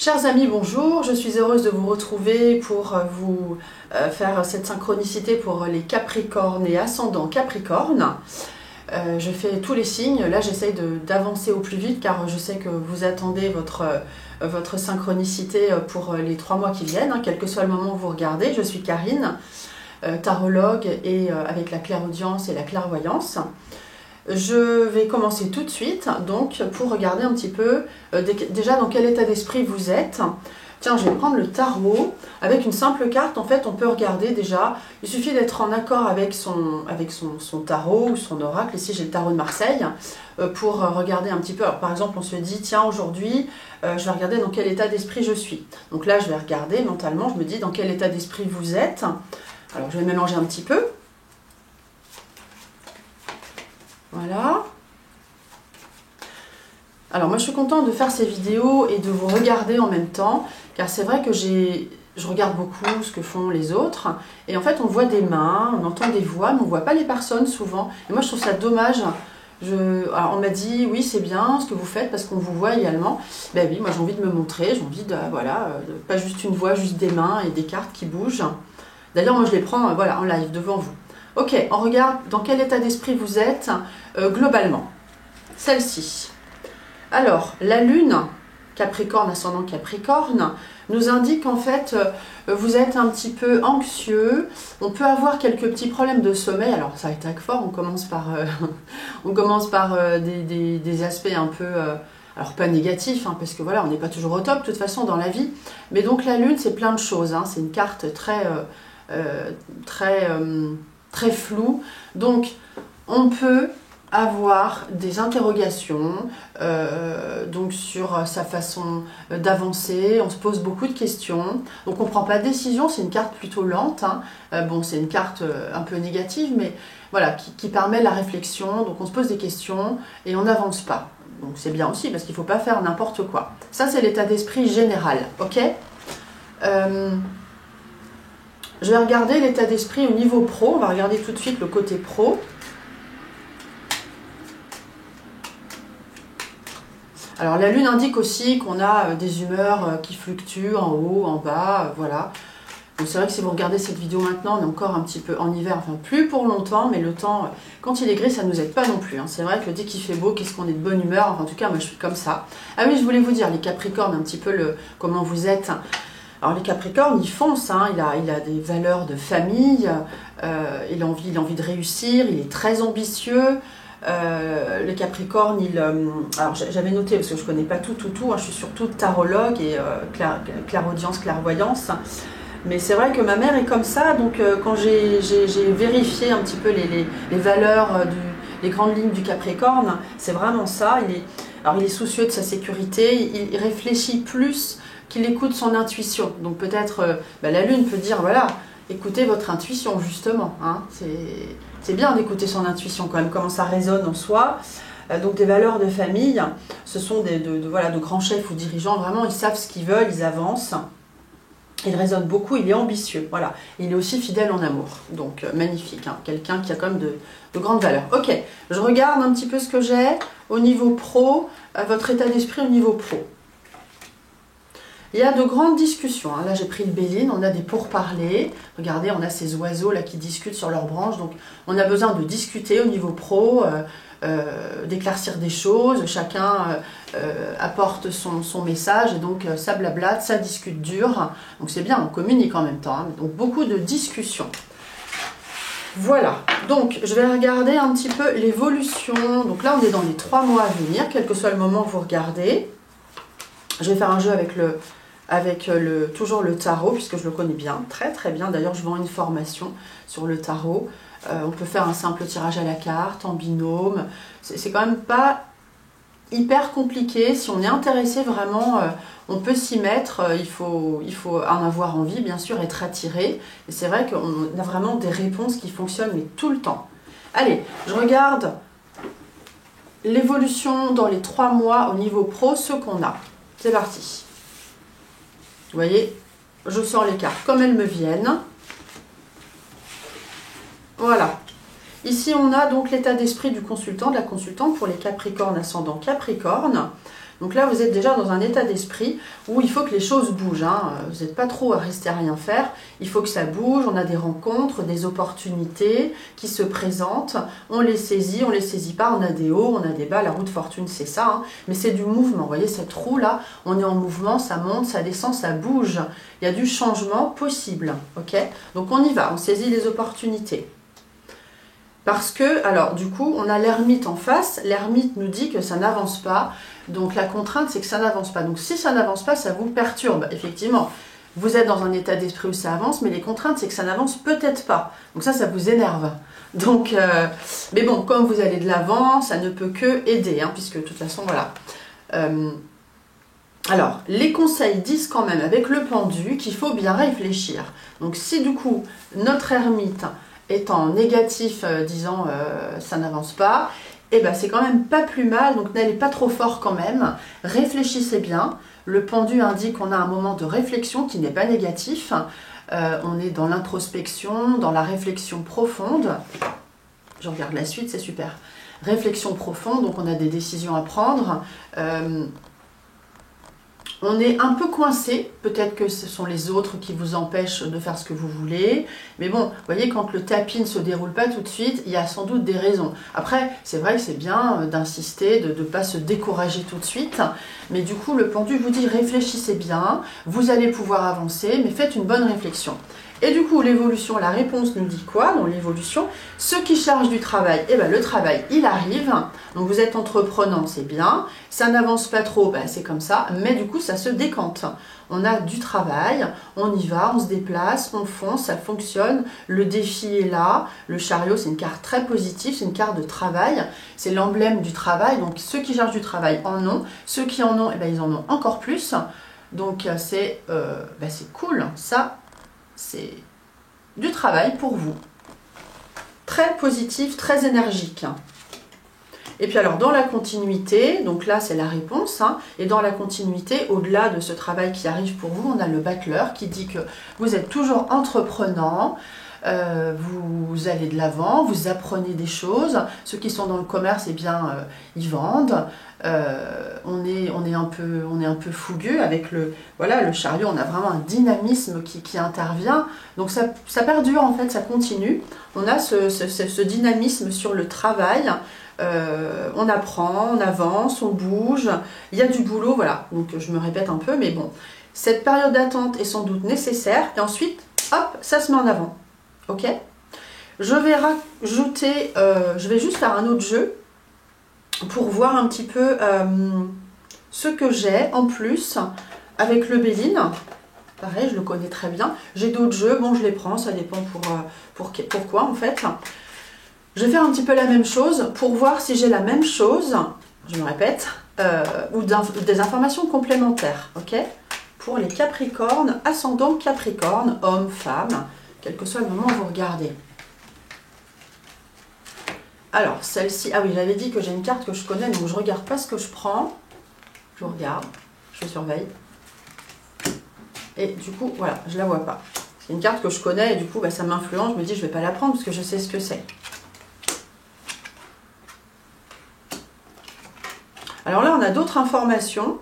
Chers amis, bonjour, je suis heureuse de vous retrouver pour vous faire cette synchronicité pour les Capricornes et ascendants Capricorne. Je fais tous les signes, là j'essaye d'avancer au plus vite car je sais que vous attendez votre synchronicité pour les 3 mois qui viennent, quel que soit le moment où vous regardez. Je suis Karine, tarologue et avec la clairaudience et la clairvoyance. Je vais commencer tout de suite, donc, pour regarder un petit peu déjà dans quel état d'esprit vous êtes. Tiens, je vais prendre le tarot. Avec une simple carte, en fait, on peut regarder déjà. Il suffit d'être en accord avec son tarot ou son oracle. Ici, j'ai le tarot de Marseille, pour regarder un petit peu. Alors, par exemple, on se dit, tiens, aujourd'hui, je vais regarder dans quel état d'esprit je suis. Donc là, je vais regarder mentalement, je me dis dans quel état d'esprit vous êtes. Alors, je vais mélanger un petit peu. Voilà. Alors moi je suis contente de faire ces vidéos et de vous regarder en même temps, car c'est vrai que je regarde beaucoup ce que font les autres, et en fait on voit des mains, on entend des voix, mais on ne voit pas les personnes souvent, et moi je trouve ça dommage. Alors on m'a dit oui c'est bien ce que vous faites parce qu'on vous voit également. Ben oui, moi j'ai envie de me montrer, j'ai envie de, voilà, pas juste une voix, juste des mains et des cartes qui bougent. D'ailleurs moi je les prends voilà, en live devant vous. Ok, on regarde dans quel état d'esprit vous êtes globalement. Celle-ci. Alors, la Lune, Capricorne, ascendant Capricorne, nous indique en fait, vous êtes un petit peu anxieux, on peut avoir quelques petits problèmes de sommeil. Alors, ça attaque fort, on commence par, des aspects un peu... alors pas négatifs, parce que voilà, on n'est pas toujours au top de toute façon dans la vie. Mais donc la Lune, c'est plein de choses, c'est une carte très floue. Donc, on peut avoir des interrogations donc sur sa façon d'avancer, on se pose beaucoup de questions, donc on ne prend pas de décision, c'est une carte plutôt lente, bon c'est une carte un peu négative, mais voilà, qui permet la réflexion, donc on se pose des questions et on n'avance pas, donc c'est bien aussi parce qu'il ne faut pas faire n'importe quoi. Ça c'est l'état d'esprit général, ok. Je vais regarder l'état d'esprit au niveau pro, on va regarder tout de suite le côté pro. Alors la Lune indique aussi qu'on a des humeurs qui fluctuent en haut, en bas, voilà. Donc c'est vrai que si vous regardez cette vidéo maintenant, on est encore un petit peu en hiver, enfin plus pour longtemps, mais le temps, quand il est gris, ça ne nous aide pas non plus. C'est vrai que dès qu'il fait beau, qu'est-ce qu'on est de bonne humeur, enfin, en tout cas moi je suis comme ça. Ah oui, je voulais vous dire, les Capricornes, un petit peu comment vous êtes. Alors les Capricornes, ils foncent, il a des valeurs de famille, il a envie de réussir, il est très ambitieux. Le Capricorne, alors j'avais noté parce que je ne connais pas tout, je suis surtout tarologue et clairaudience, clairvoyance. Mais c'est vrai que ma mère est comme ça, donc quand j'ai vérifié un petit peu les valeurs, les grandes lignes du Capricorne, c'est vraiment ça. Alors il est soucieux de sa sécurité, il réfléchit plus qu'il écoute son intuition. Donc peut-être la Lune peut dire, voilà, écoutez votre intuition justement, c'est bien d'écouter son intuition quand même, comment ça résonne en soi. Donc des valeurs de famille, ce sont de grands chefs ou dirigeants, vraiment ils savent ce qu'ils veulent, ils avancent. Il résonne beaucoup, il est ambitieux, voilà. Il est aussi fidèle en amour, donc magnifique, quelqu'un qui a quand même de grandes valeurs. Ok, je regarde un petit peu ce que j'ai au niveau pro, votre état d'esprit au niveau pro. Il y a de grandes discussions, là j'ai pris le Béline, on a des pourparlers, regardez on a ces oiseaux là qui discutent sur leurs branches, donc on a besoin de discuter au niveau pro, d'éclaircir des choses, chacun apporte son message et donc ça blablate, ça discute dur, donc c'est bien, on communique en même temps, donc beaucoup de discussions. Voilà, donc je vais regarder un petit peu l'évolution, donc là on est dans les 3 mois à venir, quel que soit le moment que vous regardez. Je vais faire un jeu avec toujours le tarot, puisque je le connais bien, très très bien. D'ailleurs, je vends une formation sur le tarot. On peut faire un simple tirage à la carte, en binôme. C'est quand même pas hyper compliqué. Si on est intéressé vraiment, on peut s'y mettre. Il faut en avoir envie, bien sûr, être attiré. Et c'est vrai qu'on a vraiment des réponses qui fonctionnent, mais tout le temps. Allez, je regarde l'évolution dans les 3 mois au niveau pro, ce qu'on a. C'est parti. Vous voyez, je sors les cartes comme elles me viennent. Voilà. Ici, on a donc l'état d'esprit du consultant, de la consultante pour les Capricornes ascendant Capricorne. Donc là, vous êtes déjà dans un état d'esprit où il faut que les choses bougent. Hein. Vous n'êtes pas trop à rester à rien faire. Il faut que ça bouge. On a des rencontres, des opportunités qui se présentent. On les saisit pas. On a des hauts, on a des bas. La roue de fortune, c'est ça. Hein. Mais c'est du mouvement. Vous voyez, cette roue-là, on est en mouvement. Ça monte, ça descend, ça bouge. Il y a du changement possible. Ok? Donc on y va. On saisit les opportunités. Parce que, alors du coup, on a l'ermite en face. L'ermite nous dit que ça n'avance pas. Donc la contrainte, c'est que ça n'avance pas. Donc si ça n'avance pas, ça vous perturbe. Effectivement, vous êtes dans un état d'esprit où ça avance, mais les contraintes, c'est que ça n'avance peut-être pas. Donc ça vous énerve. Donc, mais bon, comme vous allez de l'avant, ça ne peut que aider, hein, puisque de toute façon, voilà. Alors, les conseils disent quand même, avec le pendu, qu'il faut bien réfléchir. Donc si du coup, notre ermite étant négatif, disant ça n'avance pas, et ben c'est quand même pas plus mal, donc n'allez pas trop fort quand même, réfléchissez bien. Le pendu indique qu'on a un moment de réflexion qui n'est pas négatif, on est dans l'introspection, dans la réflexion profonde. Je regarde la suite, c'est super. Réflexion profonde, donc on a des décisions à prendre. On est un peu coincé, peut-être que ce sont les autres qui vous empêchent de faire ce que vous voulez. Mais bon, vous voyez, quand le tapis ne se déroule pas tout de suite, il y a sans doute des raisons. Après, c'est vrai que c'est bien d'insister, de ne pas se décourager tout de suite. Mais du coup, le pendu vous dit, réfléchissez bien, vous allez pouvoir avancer, mais faites une bonne réflexion. Et du coup, l'évolution, la réponse nous dit quoi dans l'évolution? Ceux qui chargent du travail, eh ben, le travail, il arrive. Donc vous êtes entreprenant, c'est bien. Ça n'avance pas trop, ben, c'est comme ça. Mais du coup, ça se décante. On a du travail, on y va, on se déplace, on fonce, ça fonctionne. Le défi est là. Le chariot, c'est une carte très positive, c'est une carte de travail. C'est l'emblème du travail. Donc ceux qui chargent du travail en ont. Ceux qui en ont, eh ben, ils en ont encore plus. Donc c'est cool. Ça, c'est du travail pour vous. Très positif, très énergique. Et puis alors dans la continuité, donc là c'est la réponse, hein, et dans la continuité, au-delà de ce travail qui arrive pour vous, on a le battleur qui dit que vous êtes toujours entreprenant, vous allez de l'avant, vous apprenez des choses. Ceux qui sont dans le commerce, eh bien, ils vendent. On est un peu fougueux avec le chariot. On a vraiment un dynamisme qui intervient. Donc ça perdure en fait, ça continue. On a ce dynamisme sur le travail. On apprend, on avance, on bouge. Il y a du boulot, voilà. Donc je me répète un peu, mais bon. Cette période d'attente est sans doute nécessaire. Et ensuite, hop, ça se met en avant. Ok, je vais rajouter, je vais juste faire un autre jeu pour voir un petit peu ce que j'ai en plus avec le Béline. Pareil, je le connais très bien. J'ai d'autres jeux, bon je les prends, ça dépend pourquoi en fait. Je vais faire un petit peu la même chose pour voir si j'ai la même chose, je me répète, ou des informations complémentaires. Ok, pour les Capricornes, ascendant Capricorne, homme, femme, quel que soit le moment où vous regardez. Alors, celle-ci, ah oui, j'avais dit que j'ai une carte que je connais, donc je ne regarde pas ce que je prends. Je regarde, je surveille. Et du coup, voilà, je ne la vois pas. C'est une carte que je connais et du coup, ça m'influence. Je me dis, je ne vais pas la prendre parce que je sais ce que c'est. Alors là, on a d'autres informations.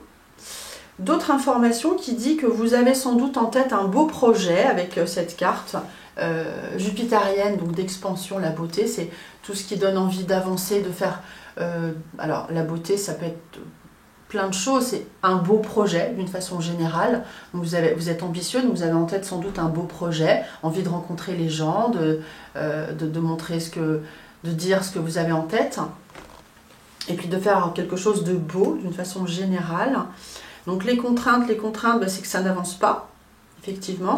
D'autres informations qui dit que vous avez sans doute en tête un beau projet avec cette carte jupitérienne, donc d'expansion, la beauté, c'est tout ce qui donne envie d'avancer, de faire... alors la beauté, ça peut être plein de choses, c'est un beau projet d'une façon générale. Donc vous êtes ambitieux, donc vous avez en tête sans doute un beau projet, envie de rencontrer les gens, de montrer de dire ce que vous avez en tête, et puis de faire quelque chose de beau d'une façon générale. Donc les contraintes, c'est que ça n'avance pas. Effectivement,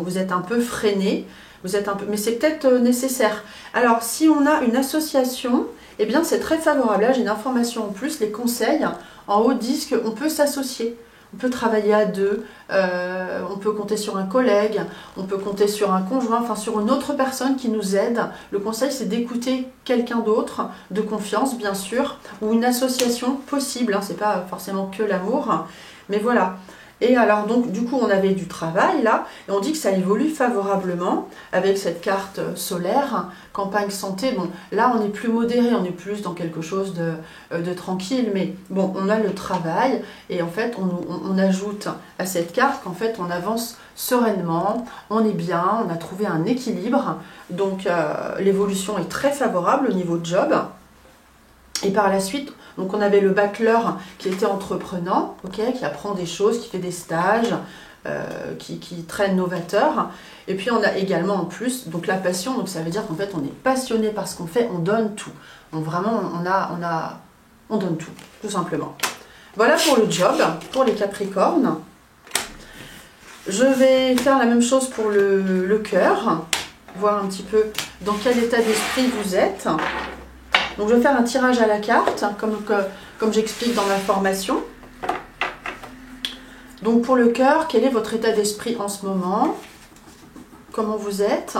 vous êtes un peu freiné, mais c'est peut-être nécessaire. Alors, si on a une association, eh bien c'est très favorable. Là, j'ai une information en plus, les conseils en haut disent qu'on peut s'associer. On peut travailler à deux, on peut compter sur un collègue, on peut compter sur un conjoint, enfin sur une autre personne qui nous aide. Le conseil, c'est d'écouter quelqu'un d'autre, de confiance bien sûr, ou une association possible, hein, c'est pas forcément que l'amour, mais voilà. Et alors donc du coup on avait du travail là, et on dit que ça évolue favorablement avec cette carte solaire, campagne santé. Bon là on est plus modéré, on est plus dans quelque chose de tranquille, mais bon on a le travail, et en fait on ajoute à cette carte qu'en fait on avance sereinement, on est bien, on a trouvé un équilibre, donc l'évolution est très favorable au niveau de job. Et par la suite, donc on avait le battleur qui était entreprenant, okay, qui apprend des choses, qui fait des stages, qui traîne novateur. Et puis on a également en plus donc la passion, donc ça veut dire qu'en fait on est passionné par ce qu'on fait, on donne tout. Donc vraiment on donne tout simplement. Voilà pour le job, pour les Capricornes. Je vais faire la même chose pour le cœur, voir un petit peu dans quel état d'esprit vous êtes. Donc je vais faire un tirage à la carte, comme j'explique dans ma formation. Donc pour le cœur, quel est votre état d'esprit en ce moment? Comment vous êtes?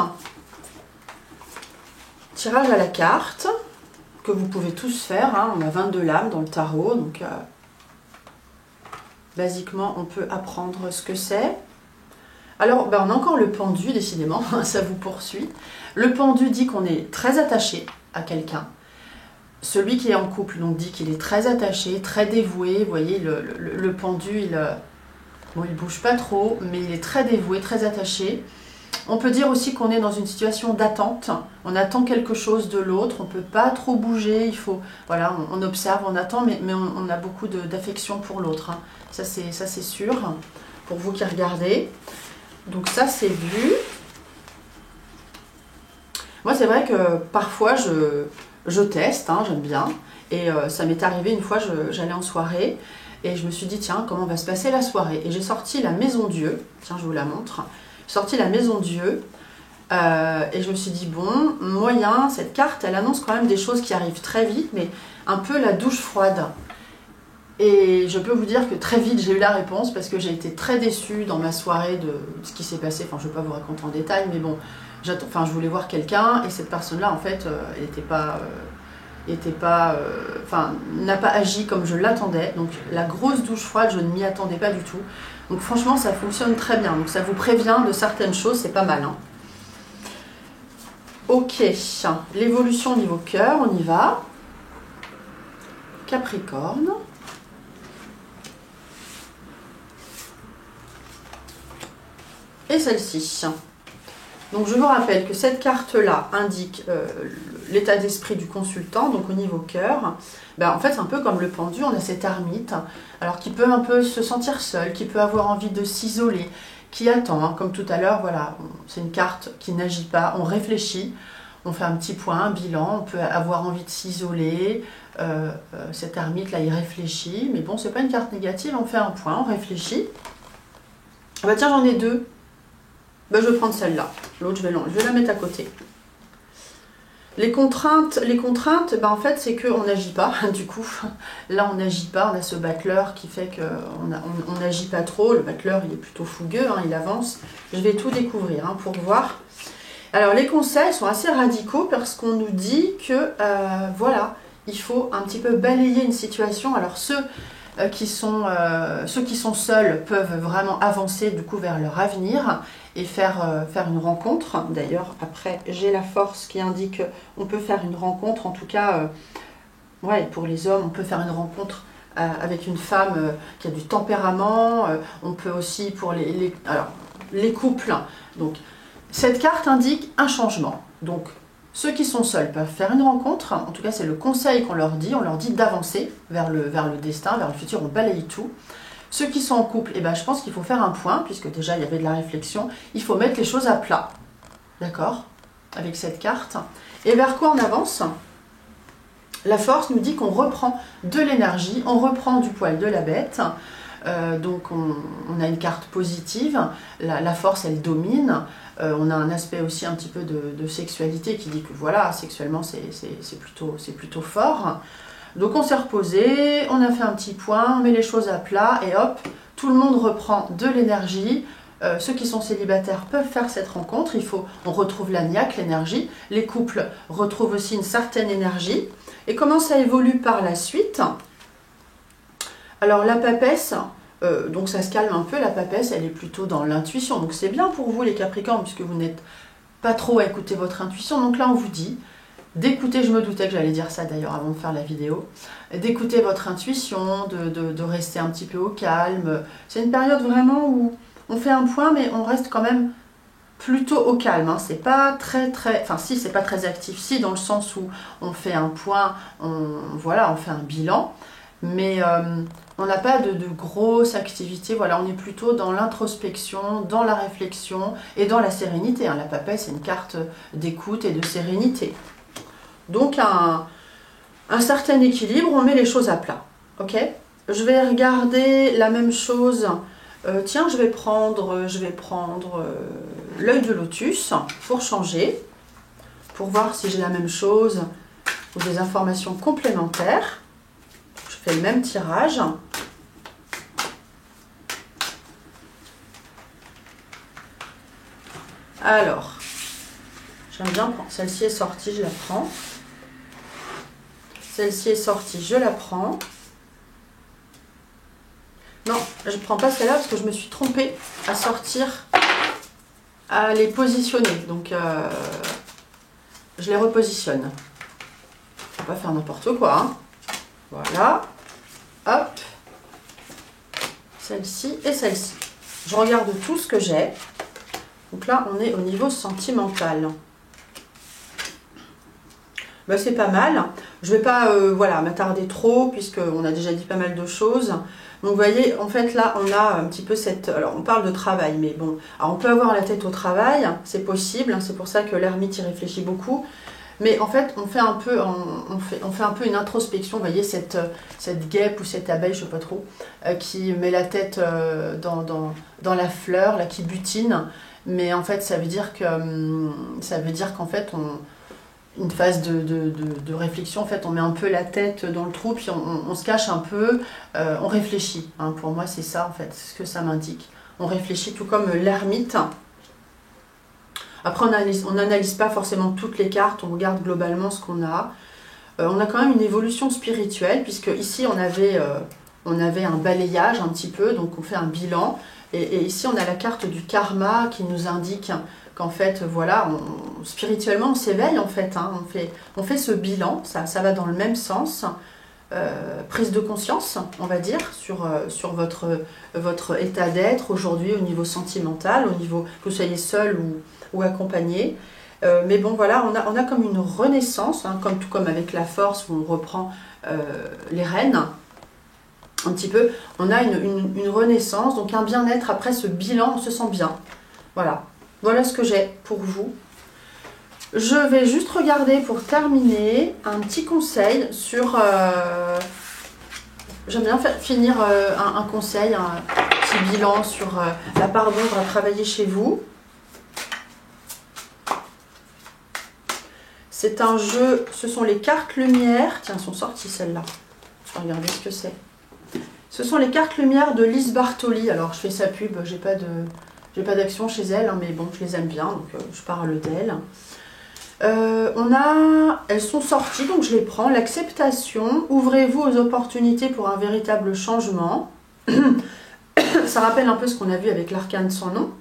Tirage à la carte, que vous pouvez tous faire, hein. On a 22 lames dans le tarot, donc basiquement on peut apprendre ce que c'est. Alors on a encore le pendu, décidément, ça vous poursuit. Le pendu dit qu'on est très attaché à quelqu'un. Celui qui est en couple donc dit qu'il est très attaché, très dévoué. Vous voyez, le pendu, il bouge pas trop, mais il est très dévoué, très attaché. On peut dire aussi qu'on est dans une situation d'attente. On attend quelque chose de l'autre, on ne peut pas trop bouger. Il faut, voilà, on observe, on attend, mais on a beaucoup d'affection pour l'autre. Hein. Ça c'est sûr, pour vous qui regardez. Donc ça c'est vu. Moi c'est vrai que parfois je teste, hein, j'aime bien, et ça m'est arrivé une fois, j'allais en soirée, et je me suis dit, tiens, comment va se passer la soirée? Et j'ai sorti la Maison Dieu, tiens, je vous la montre, j'ai sorti la Maison Dieu, et je me suis dit, bon, moyen, cette carte, elle annonce quand même des choses qui arrivent très vite, mais un peu la douche froide. Et je peux vous dire que très vite, j'ai eu la réponse, parce que j'ai été très déçue dans ma soirée de ce qui s'est passé, enfin, je ne vais pas vous raconter en détail, mais bon, je voulais voir quelqu'un, et cette personne-là, en fait, n'a pas agi comme je l'attendais. Donc la grosse douche froide, je ne m'y attendais pas du tout. Donc franchement, ça fonctionne très bien. Donc ça vous prévient de certaines choses, c'est pas mal. Hein. Ok, l'évolution au niveau cœur, on y va. Capricorne. Et celle-ci. Donc je vous rappelle que cette carte-là indique l'état d'esprit du consultant, donc au niveau cœur. Ben, en fait, c'est un peu comme le pendu, on a cette ermite, alors qui peut un peu se sentir seul, qui peut avoir envie de s'isoler, qui attend, hein, comme tout à l'heure, voilà, c'est une carte qui n'agit pas, on réfléchit, on fait un petit point, un bilan, on peut avoir envie de s'isoler, cette ermite-là, il réfléchit, mais bon, c'est pas une carte négative, on fait un point, on réfléchit. Ah bah tiens, j'en ai deux. Ben, je vais prendre celle-là. L'autre, je vais la mettre à côté. Les contraintes ben, en fait, c'est qu'on n'agit pas, du coup. Là, on n'agit pas. On a ce battleur qui fait qu'on n'agit pas trop. Le battleur, il est plutôt fougueux, hein, il avance. Je vais tout découvrir hein, pour voir. Alors, les conseils sont assez radicaux parce qu'on nous dit que, voilà, il faut un petit peu balayer une situation. Alors, ceux qui sont seuls peuvent vraiment avancer du coup vers leur avenir et faire une rencontre. D'ailleurs, après, j'ai la force qui indique qu'on peut faire une rencontre, en tout cas, ouais, pour les hommes, on peut faire une rencontre avec une femme qui a du tempérament. On peut aussi, pour les couples, donc, cette carte indique un changement. Donc, ceux qui sont seuls peuvent faire une rencontre, en tout cas c'est le conseil qu'on leur dit, on leur dit d'avancer vers le destin, vers le futur, on balaye tout. Ceux qui sont en couple, eh ben, je pense qu'il faut faire un point, puisque déjà il y avait de la réflexion, il faut mettre les choses à plat, d'accord, avec cette carte. Et vers quoi on avance? La force nous dit qu'on reprend de l'énergie, on reprend du poil de la bête, donc on a une carte positive, la force elle domine. On a un aspect aussi un petit peu de sexualité qui dit que voilà, sexuellement c'est plutôt fort. Donc on s'est reposé, on a fait un petit point, on met les choses à plat et hop, tout le monde reprend de l'énergie. Ceux qui sont célibataires peuvent faire cette rencontre, on retrouve la niaque, l'énergie. Les couples retrouvent aussi une certaine énergie. Et comment ça évolue par la suite? Alors la papesse, Donc ça se calme un peu, la papesse, elle est plutôt dans l'intuition. Donc c'est bien pour vous les Capricornes, puisque vous n'êtes pas trop à écouter votre intuition. Donc là, on vous dit d'écouter, je me doutais que j'allais dire ça d'ailleurs avant de faire la vidéo, d'écouter votre intuition, de rester un petit peu au calme. C'est une période vraiment où on fait un point, mais on reste quand même plutôt au calme. Hein. C'est pas très, enfin si, c'est pas très actif, si, dans le sens où on fait un point, voilà, on fait un bilan, mais on n'a pas de grosses activités. Voilà, on est plutôt dans l'introspection, dans la réflexion et dans la sérénité. Hein. La papesse, c'est une carte d'écoute et de sérénité. Donc un certain équilibre, on met les choses à plat. Ok, je vais regarder la même chose. Tiens, je vais prendre l'œil de lotus pour changer, pour voir si j'ai la même chose ou des informations complémentaires. Je fais le même tirage. Alors, j'aime bien prendre. Celle-ci est sortie, je la prends. Celle-ci est sortie, je la prends. Non, je ne prends pas celle-là parce que je me suis trompée à sortir, à les positionner. Donc, je les repositionne. Il ne faut pas faire n'importe quoi. Hein. Voilà. Hop. Celle-ci et celle-ci. Je regarde tout ce que j'ai. Donc là, on est au niveau sentimental. Ben, c'est pas mal. Je ne vais pas voilà, m'attarder trop puisqu'on a déjà dit pas mal de choses. Donc vous voyez, en fait là, on a un petit peu cette... Alors on parle de travail, mais bon, alors, on peut avoir la tête au travail, c'est possible. Hein, c'est pour ça que l'ermite y réfléchit beaucoup. Mais en fait, on fait un peu une introspection. Vous voyez, cette guêpe ou cette abeille, je ne sais pas trop, qui met la tête dans la fleur, là, qui butine. Mais en fait, ça veut dire qu'en fait, une phase de réflexion, en fait, on met un peu la tête dans le trou, puis on se cache un peu, on réfléchit. Hein, pour moi, c'est ça, en fait, c'est ce que ça m'indique. On réfléchit tout comme l'ermite. Après, on n'analyse pas forcément toutes les cartes, on regarde globalement ce qu'on a. On a quand même une évolution spirituelle, puisque ici, on avait un balayage un petit peu, donc on fait un bilan. Et ici, on a la carte du karma qui nous indique qu'en fait, voilà, spirituellement, on s'éveille en fait. Hein, on fait ce bilan, ça va dans le même sens. Prise de conscience, on va dire, sur votre état d'être aujourd'hui au niveau sentimental, au niveau que vous soyez seul ou accompagné. Mais bon, voilà, on a comme une renaissance, hein, tout comme avec la force où on reprend les rênes. Un petit peu, on a une renaissance, donc un bien-être après ce bilan, on se sent bien. Voilà ce que j'ai pour vous. Je vais juste regarder pour terminer un petit conseil sur... J'aime bien finir un conseil, un petit bilan sur la part d'ombre à travailler chez vous. C'est un jeu, ce sont les cartes lumière. Tiens, elles sont sorties celles-là. Je vais regarder ce que c'est. Ce sont les cartes lumière de Lise Bartoli. Alors, je fais sa pub, j'ai pas d'action chez elle, hein, mais bon, je les aime bien, donc je parle d'elle. Elles sont sorties, donc je les prends. L'acceptation, ouvrez-vous aux opportunités pour un véritable changement. Ça rappelle un peu ce qu'on a vu avec l'arcane sans nom.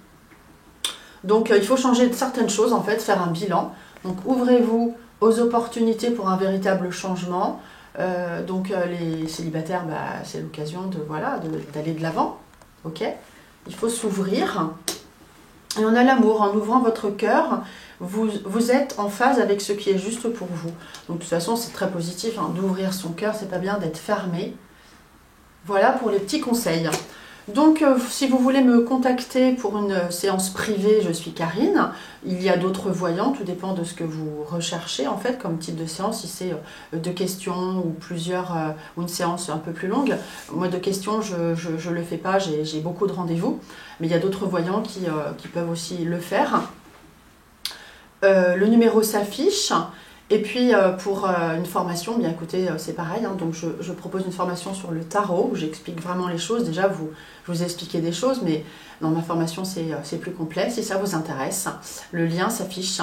Donc, il faut changer de certaines choses, en fait, faire un bilan. Donc, ouvrez-vous aux opportunités pour un véritable changement. Donc les célibataires, bah, c'est l'occasion d'aller de l'avant, ok. Il faut s'ouvrir. Et on a l'amour, en ouvrant votre cœur, vous êtes en phase avec ce qui est juste pour vous. Donc de toute façon, c'est très positif, hein, d'ouvrir son cœur, c'est pas bien d'être fermé. Voilà pour les petits conseils. Donc, si vous voulez me contacter pour une séance privée, je suis Karine. Il y a d'autres voyants, tout dépend de ce que vous recherchez, en fait, comme type de séance. Si c'est 2 questions ou plusieurs, ou une séance un peu plus longue. Moi, 2 questions, je ne le fais pas, j'ai beaucoup de rendez-vous. Mais il y a d'autres voyants qui peuvent aussi le faire. Le numéro s'affiche. Et puis pour une formation, bien écoutez, c'est pareil, hein, donc je propose une formation sur le tarot où j'explique vraiment les choses. Déjà, je vous ai expliqué des choses, mais dans ma formation, c'est plus complet. Si ça vous intéresse, le lien s'affiche.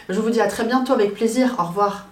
Je vous dis à très bientôt avec plaisir. Au revoir.